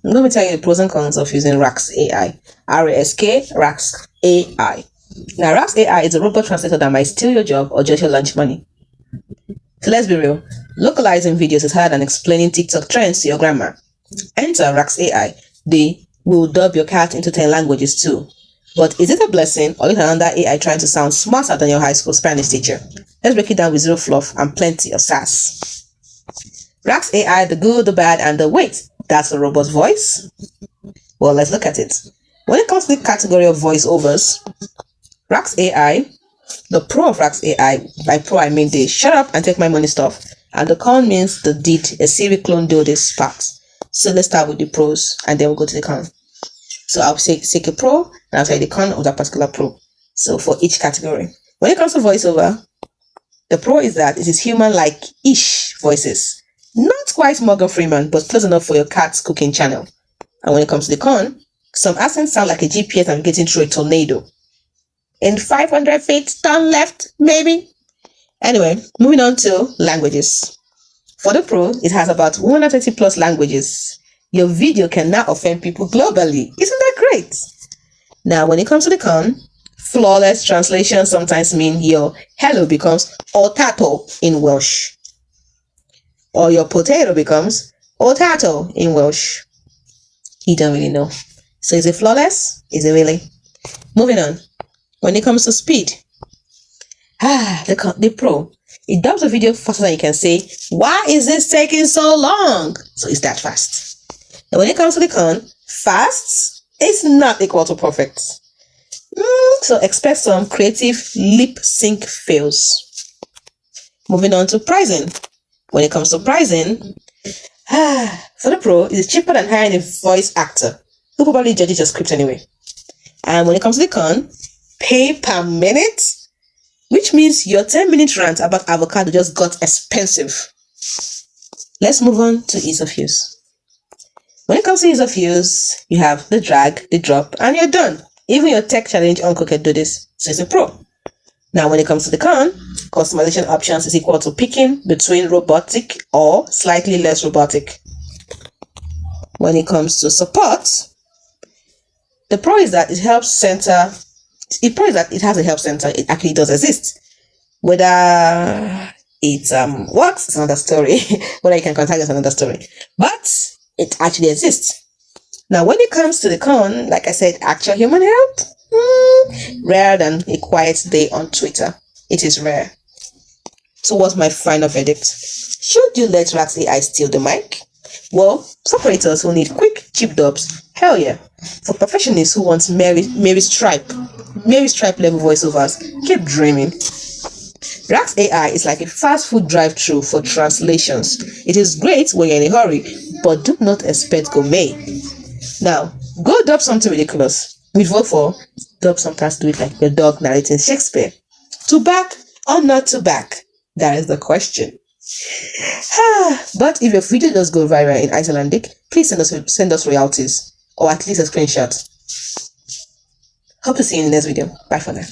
Let me tell you the pros and cons of using Rask AI. R-A-S-K, Rask AI. Now, Rask AI is a robot translator that might steal your job or just your lunch money. So let's be real. Localizing videos is harder than explaining TikTok trends to your grandma. Enter Rask AI. They will dub your cat into 10 languages too. But is it a blessing or is it another AI trying to sound smarter than your high school Spanish teacher? Let's break it down with zero fluff and plenty of sass. Rask AI, the good, the bad, and the wait. That's a robot's voice? Well, let's look at it. When it comes to the category of voiceovers, Rask AI, the pro of Rask AI, by pro I mean the shut up and take my money stuff, and the con means the did a Siri clone do this part. So let's start with the pros and then we'll go to the con. So I'll say a pro and I'll say the con of that particular pro. So for each category. When it comes to voiceover, the pro is that it is human-like-ish voices. Not quite Morgan Freeman, but close enough for your cat's cooking channel. And when it comes to the con, some accents sound like a GPS navigating through a tornado. In 500 feet, turn left, maybe. Anyway, moving on to languages. For the pro, it has about 130 plus languages. Your video can now offend people globally. Isn't that great? Now, when it comes to the con, flawless translation sometimes mean your hello becomes otato in Welsh. Or your potato becomes otato in Welsh. You don't really know. So is it flawless? Is it really? Moving on. When it comes to speed, the pro, it dubs a video faster than you can say, why is this taking so long? So it's that fast. And when it comes to the con, fast is not equal to perfect. So expect some creative lip sync fails. Moving on to pricing. When it comes to pricing, for the pro, it is cheaper than hiring a voice actor who probably judges your script anyway. And when it comes to the con, pay per minute, which means your 10-minute rant about avocado just got expensive. Let's move on to ease of use. When it comes to ease of use, you have the drag, the drop, and you're done. Even your tech challenge uncle can do this, so it's a pro. Now, when it comes to the con, customization options is equal to picking between robotic or slightly less robotic. When it comes to support, the pro is that it helps center. The pro is that it has a help center. It actually does exist. Whether it works is another story. Whether you can contact is another story. But it actually exists. Now, when it comes to the con, like I said, actual human help, rarer than a quiet day on Twitter. It is rare. So what's my final verdict? Should you let Rask AI steal the mic? Well, for operators who need quick, cheap dubs, hell yeah. For professionals who want Mary Stripe level voiceovers, keep dreaming. Rask AI is like a fast food drive-thru for translations. It is great when you're in a hurry, but do not expect gourmet. Now, go dub something ridiculous. We vote for dub sometimes do it like your dog narrating Shakespeare. To back or not to back? That is the question. But if your video does go viral in Icelandic, please send us royalties or at least a screenshot. Hope to see you in the next video. Bye for now.